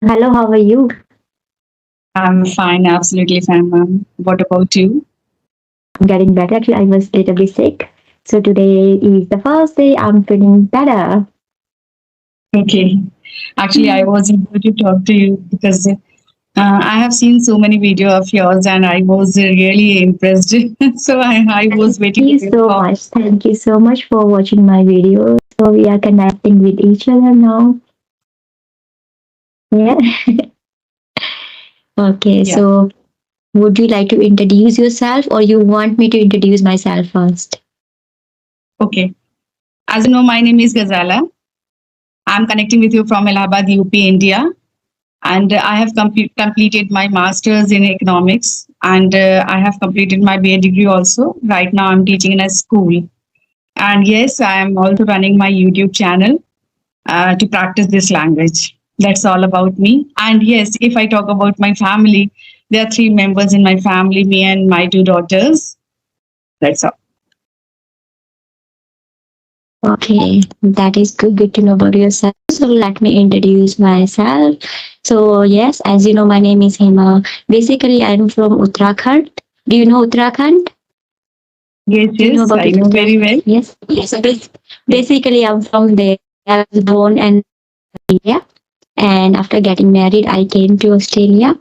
Hello, how are you? I'm fine, absolutely fine, ma'am. What about you? I'm getting better. Actually, I was a little bit sick. So today is the first day I'm feeling better. Okay. Actually, I was eager to talk to you because I have seen so many video of yours and I was really impressed. So I was Thank waiting you for your so call. much. Thank you so much for watching my video. So we are connecting with each other now. Yeah. Okay. Yeah. So would you like to introduce yourself or you want me to introduce myself first? Okay. As you know, my name is Gazala. I'm connecting with you from Allahabad, UP, India. And I have completed my master's in economics and I have completed my BA degree also. Right now, I'm teaching in a school. And yes, I am also running my YouTube channel to practice this language. That's all about me. And yes, if I talk about my family, there are three members in my family, me and my two daughters. That's all. Okay, that is good. Good to know about yourself. So let me introduce myself. So yes, as you know, my name is Hema. Basically, I'm from Uttarakhand. Do you know Uttarakhand? Yes, Do you know yes, about I know very Uttarakhand? well. Yes. Yes. So Yes. basically, I'm from there. I was born in India, and after getting married, I came to Australia.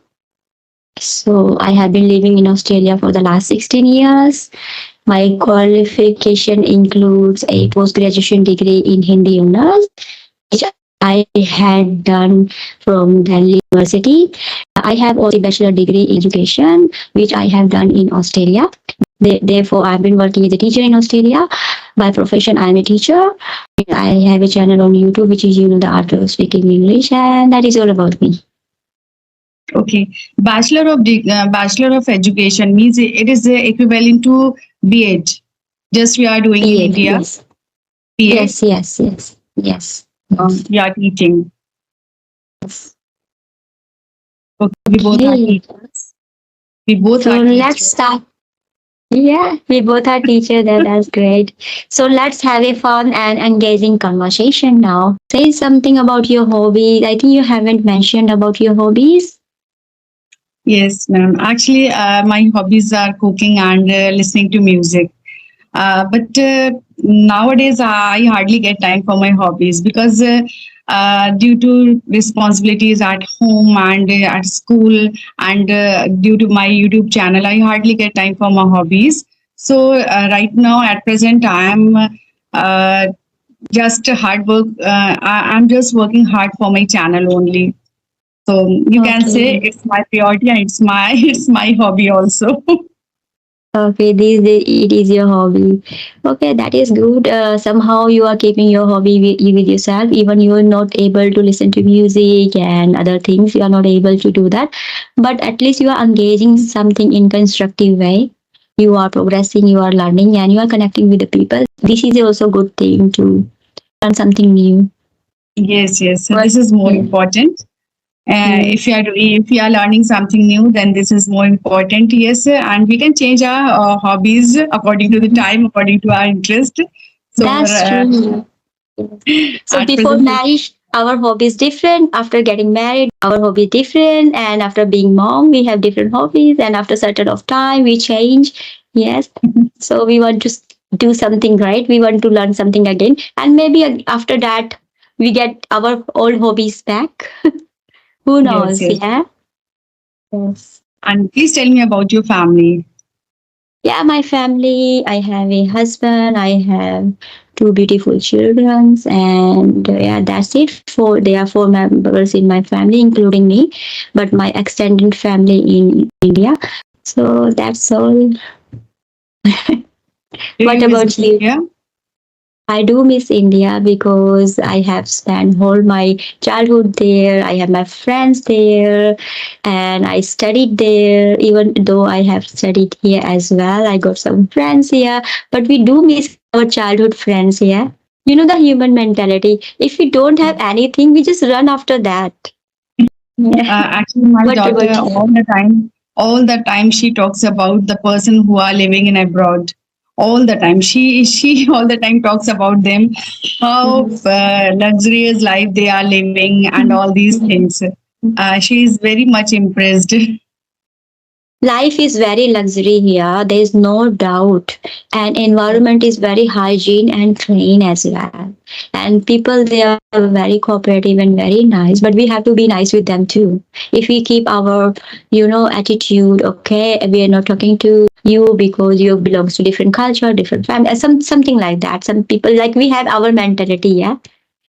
So I have been living in Australia for the last 16 years. My qualification includes a post graduation degree in Hindi honors, which I had done from Delhi University. I have also a bachelor degree in education, which I have done in Australia. Therefore, I've been working as a teacher in Australia. By profession, I'm a teacher. I have a channel on YouTube, which is the art of speaking English, and that is all about me. Okay. Bachelor of Education means it is equivalent to BEd. Just we are doing in BEd, India. yes, BEd, yes, yes, yes, yes, yes. we are teaching. Yes. Okay. We both are Okay, teachers. We both so are let's teachers. start. Yeah, we both are teachers. That's great. So let's have a fun and engaging conversation now. Say something about your hobbies. I think you haven't mentioned about your hobbies. Yes, ma'am. Actually, my hobbies are cooking and listening to music. But nowadays, I hardly get time for my hobbies because due to responsibilities at home and at school, and due to my YouTube channel, I hardly get time for my hobbies. So right now, at present, I am uh, just hard work. I'm just working hard for my channel only. So you can say Okay. it's my priority and it's my it's my hobby also. Okay, it is your hobby. Okay, that is good. Somehow you are keeping your hobby with yourself. Even you are not able to listen to music and other things, you are not able to do that. But at least you are engaging something in constructive way. You are progressing, you are learning, and you are connecting with the people. This is also a good thing to learn something new. Yes, yes. So But this is more yeah, important. yes, If you are learning something new, then this is more important. Yes, and we can change our hobbies according to the time, according to our interest. So that's true. Yes. So at before present, marriage, our hobby is different. After getting married, our hobby is different. And after being mom, we have different hobbies. And after certain of time, we change. Yes. So we want to do something right. We want to learn something again. And maybe after that, we get our old hobbies back. Who yes, knows? yes. Yeah. Yes. And please tell me about your family. Yeah, my family. I have a husband. I have two beautiful children, and yeah, that's it. There are four members in my family, including me, but my extended family in India. So that's all. Do What you miss about you? India? I do miss India because I have spent whole my childhood there. I have my friends there, and I studied there. Even though I have studied here as well, I got some friends here. But we do miss our childhood friends here. You know the human mentality. If we don't have anything, we just run after that. Yeah. Actually, my What daughter about you? all the time she talks about the person who are living in abroad. All the time, she all the time talks about them, how luxurious life they are living, and all these things. She is very much impressed. Life is very luxury here. There is no doubt, and environment is very hygiene and clean as well. And people they are very cooperative and very nice. But we have to be nice with them too. If we keep our, attitude, okay, we are not talking to you because you belongs to different culture, different family, something like that. Some people like we have our mentality, yeah.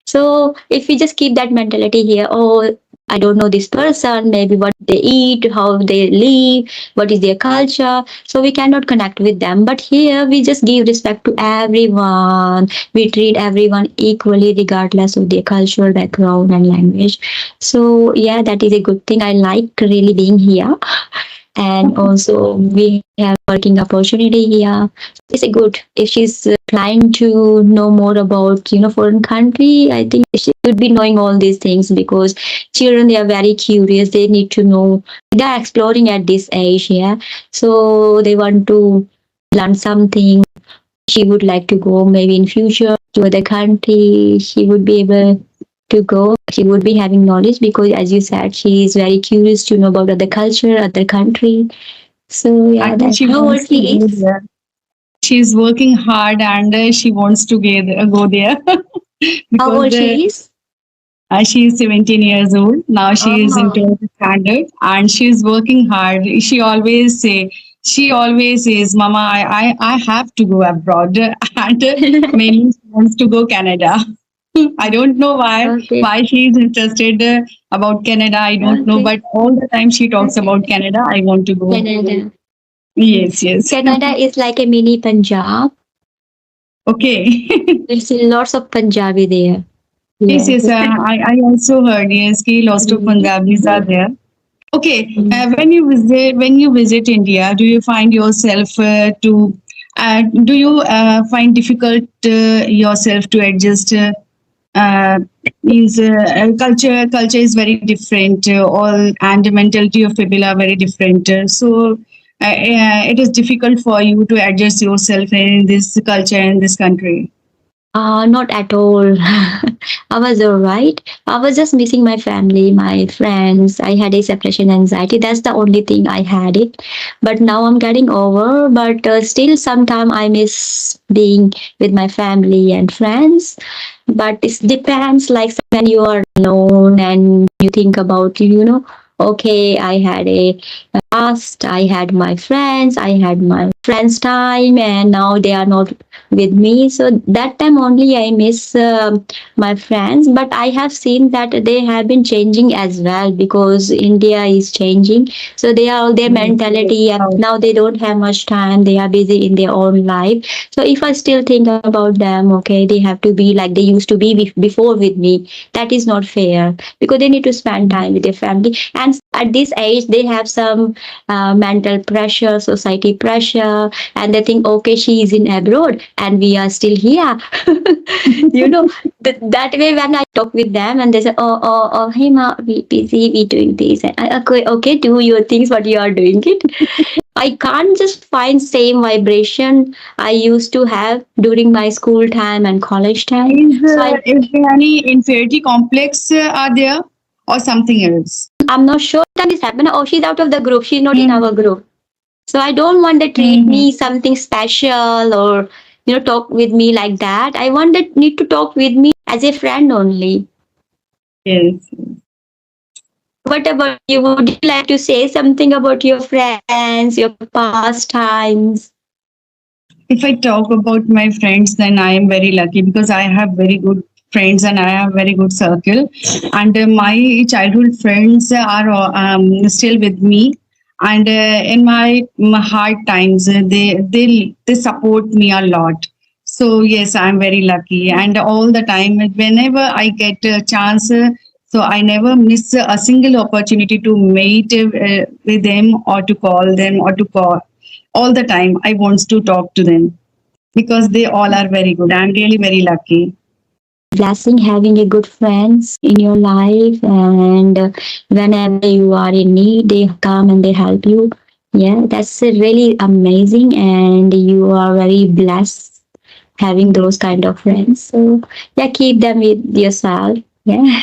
So if we just keep that mentality here, oh, I don't know this person, maybe what they eat, how they live, what is their culture. So we cannot connect with them. But here we just give respect to everyone. We treat everyone equally regardless of their cultural background and language. So yeah, that is a good thing. I like really being here. And also we have working opportunity here. It's a good if she's trying to know more about foreign country. I think she should be knowing all these things because children they are very curious. They need to know. They are exploring at this age, yeah. So they want to learn something. She would like to go maybe in future to other country. She would be able to go. She would be having knowledge because, as you said, she is very curious to know about other culture, other country. So yeah, Actually, that's she how old wants to she go is. there. She's working hard and she wants to go there How because old she is? she is 17 years old. Now she is in Oh, 12th standard and she's working hard. She always says, Mama, I have to go abroad. And mainly she wants to go Canada. I don't know okay, why she is interested about Canada. I don't know, okay. but all the time she talks about Canada. I want to go. Canada. Yes, yes. Canada is like a mini Punjab. Okay. There's lots of Punjabi there. Yes, Yes. yes. I also heard yes, ki lots of Mhm. Punjabis are there. Okay, Mhm. when you visit India, do you find yourself do you find difficult yourself to adjust? Uh, Means culture is very different, all and the mentality of people are very different. It is difficult for you to adjust yourself in this culture in this country. Not at all. I was all right. I was just missing my family, my friends. I had a separation anxiety. That's the only thing I had it. But now I'm getting over. But still, sometimes I miss being with my family and friends. But it depends. Like when you are alone and you think about, okay, I had a past, I had my friends, I had my friends' time, and now they are not with me. So that time only I miss my friends. But I have seen that they have been changing as well because India is changing. So they are their Yes. mentality. Now they don't have much time. They are busy in their own life. So if I still think about them, okay, they have to be like they used to be before with me. That is not fair because they need to spend time with their family. And at this age, they have some mental pressure, society pressure, and they think, okay, she is in abroad and we are still here. you know, that way when I talk with them and they say, oh, hey, ma, we busy, we doing this. And okay, do your things, but you are doing it. I can't just find same vibration I used to have during my school time and college time. So Is there any inferiority complex are there or something else? I'm not sure that is happening. Oh, she's out of the group. She's not in Hmm. our group. So I don't want to treat Hmm. me something special or talk with me like that. I want that need to talk with me as a friend only. Yes. What about you? Would you like to say something about your friends, your pastimes? If I talk about my friends, then I am very lucky because I have very good friends and I have very good circle. And my childhood friends are still with me. And in my hard times, they support me a lot. So yes, I'm very lucky. And all the time, whenever I get a chance, so I never miss a single opportunity to meet with them or to call them or to call all the time. I want to talk to them because they all are very good. I'm really very lucky. Blessing having a good friends in your life, and whenever you are in need, they come and they help you. Yeah, that's really amazing, and you are very blessed having those kind of friends. So yeah, keep them with yourself. Yeah.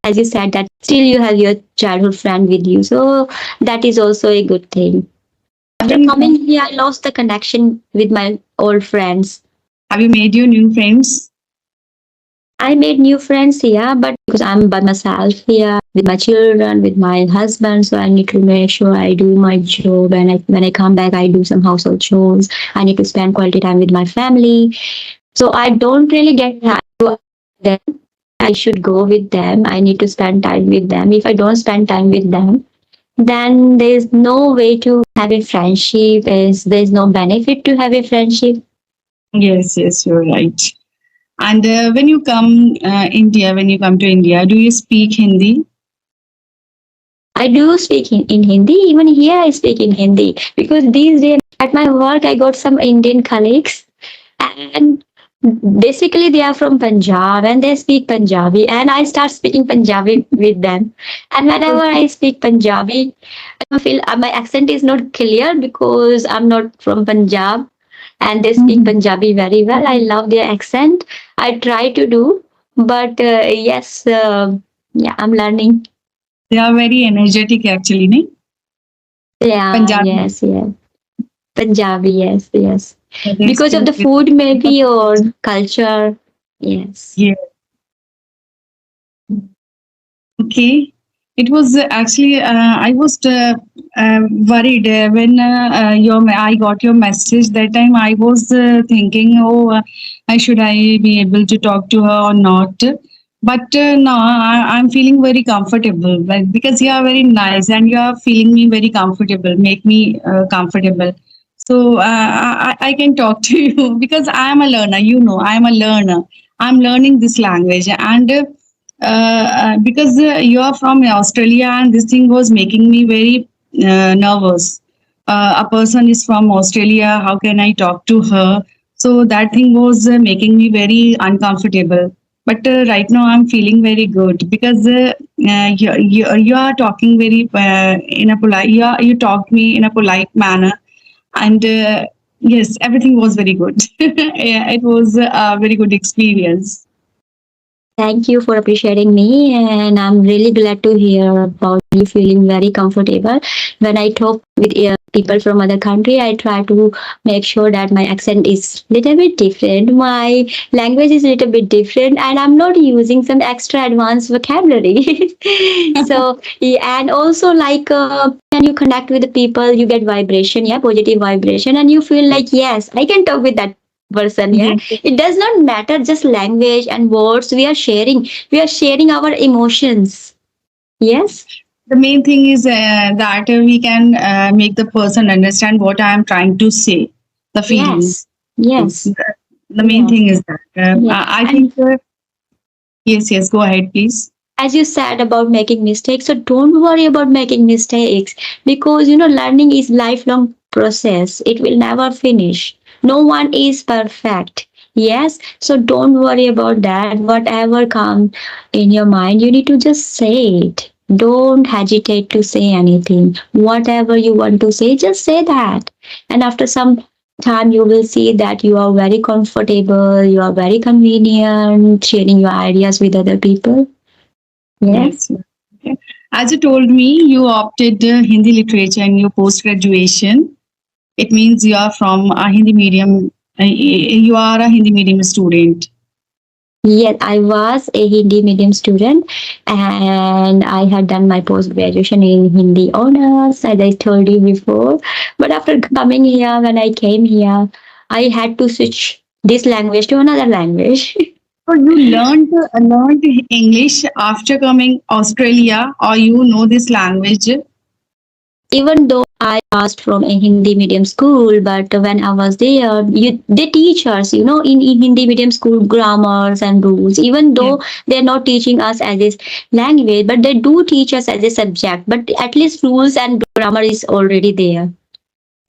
As you said that still you have your childhood friend with you. So that is also a good thing. Have After you coming here, I lost the connection with my old friends. have you made your new friends? I made new friends here, but because I'm by myself here with my children, with my husband, so I need to make sure I do my job. And when I come back, I do some household chores. I need to spend quality time with my family. So I don't really get time to them. I should go with them. I need to spend time with them. If I don't spend time with them, then there's no way to have a friendship. There's no benefit to have a friendship. Yes, yes, you're right. And when you come to India, do you speak Hindi? I do speak in Hindi. Even here, I speak in Hindi because these days at my work, I got some Indian colleagues, and basically they are from Punjab and they speak Punjabi, and I start speaking Punjabi with them. And whenever I speak Punjabi, I feel my accent is not clear because I'm not from Punjab, and they speak Punjabi very well. I love their accent. I try to do, but yes, yeah, I'm learning. They are very energetic, actually, no? Yeah, Punjabi. yes, yes. Punjabi, yes, yes. Yeah, they Because of speak the with. food, maybe, or culture. Yes. Yeah. Okay. It was actually I was worried when I got your message. That time I was thinking, oh, should I be able to talk to her or not? But no, I'm feeling very comfortable, like, because you are very nice and you are feeling me very comfortable, make me comfortable. So I can talk to you because I am a learner. You know, I am a learner. I'm learning this language, and because you are from Australia, and this thing was making me very nervous. A person is from Australia. How can I talk to her? So that thing was making me very uncomfortable. But right now, I'm feeling very good because you are talking very in a polite. You talked me in a polite manner, and yes, everything was very good. Yeah, it was a very good experience. Thank you for appreciating me, and I'm really glad to hear about you feeling very comfortable. When I talk with people from other country, I try to make sure that my accent is little bit different, my language is little bit different, and I'm not using some extra advanced vocabulary. So, yeah, and also like when you connect with the people, you get vibration, yeah, positive vibration, and you feel like yes, I can talk with that person, yeah. Yes. It does not matter just language and words we are sharing our emotions. Yes. The main thing is that we can make the person understand what I am trying to say, the feeling. Yes. Yes. Yes. The main Yes. thing is that. Yeah. I And think, yes, yes, go ahead, please. as you said about making mistakes, so don't worry about making mistakes because learning is lifelong process. It will never finish. No one is perfect. Yes. So don't worry about that. Whatever comes in your mind, you need to just say it. Don't hesitate to say anything. Whatever you want to say, just say that. And after some time, you will see that you are very comfortable, you are very convenient sharing your ideas with other people. Yes. Yes. Okay. As you told me, you opted Hindi literature in your post graduation. It means you are from a Hindi medium. You are a Hindi medium student. Yes, I was a Hindi medium student and I had done my post graduation in Hindi honors, as I told you before. But after coming here, when I came here, I had to switch this language to another language. So you learned English after coming Australia, or you know this language? Even though I passed from a Hindi medium school, but when I was there, they teach us, in Hindi medium school, grammars and rules. Even Yeah. though they're not teaching us as a language, but they do teach us as a subject. But at least rules and grammar is already there.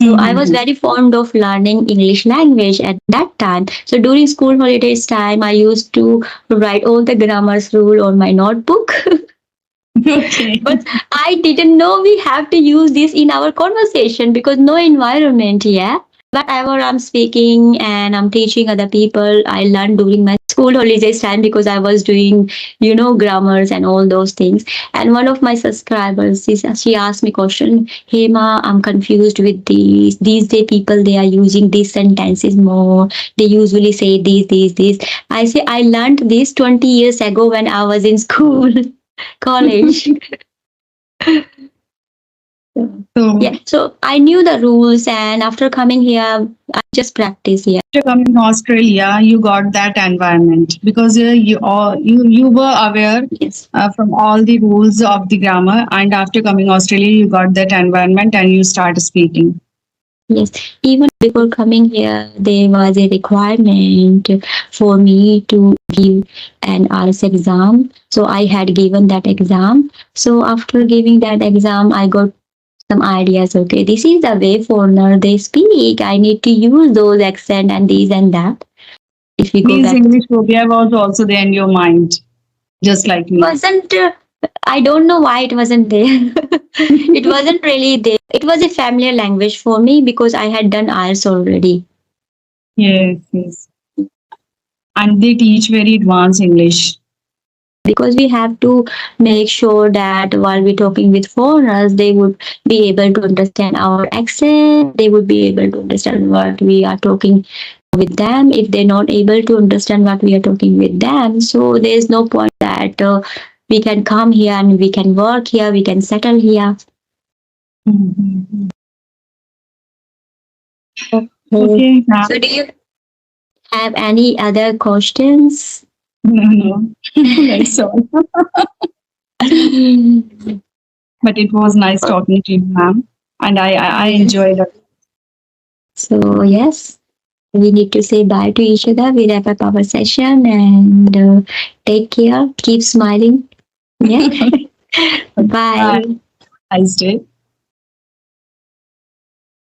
So I was Mhm. very fond of learning English language at that time. So during school holidays time, I used to write all the grammars rule on my notebook. Okay. But I didn't know we have to use this in our conversation because no environment, yeah. whatever I'm speaking and I'm teaching other people, I learned during my school holidays time because I was doing, grammars and all those things. And one of my subscribers, she asked me question, hey ma, I'm confused with these. These day people, they are using these sentences more. They usually say these. I say, I learned this 20 years ago when I was in school, college. So Yeah, so I knew the rules, and after coming here, I just practice here. after coming to Australia, you got that environment because you were aware Yes, from all the rules of the grammar, and after coming Australia, you got that environment and you start speaking. yes. Even before coming here, there was a requirement for me to give an IELTS exam. So I had given that exam. So after giving that exam, I got some ideas. Okay, this is the way foreigner they speak. I need to use those accent and these and that. If we go Means back, English phobia was also there in your mind, just like me. wasn't I don't know why it wasn't there. It wasn't really there. It was a familiar language for me because I had done IELTS already. Yes, yes. And they teach very advanced English. Because we have to make sure that while we're talking with foreigners, they would be able to understand our accent. They would be able to understand what we are talking with them. If they're not able to understand what we are talking with them, so there's no point that we can come here and we can work here, we can settle here. Mhm. Okay. Okay, now So, do you have any other questions? no, that's all. But it was nice talking to you, ma'am, and I enjoyed it. So, yes, we need to say bye to each other. We wrap up our session and take care. Keep smiling. Yeah. Bye. Bye. Nice day.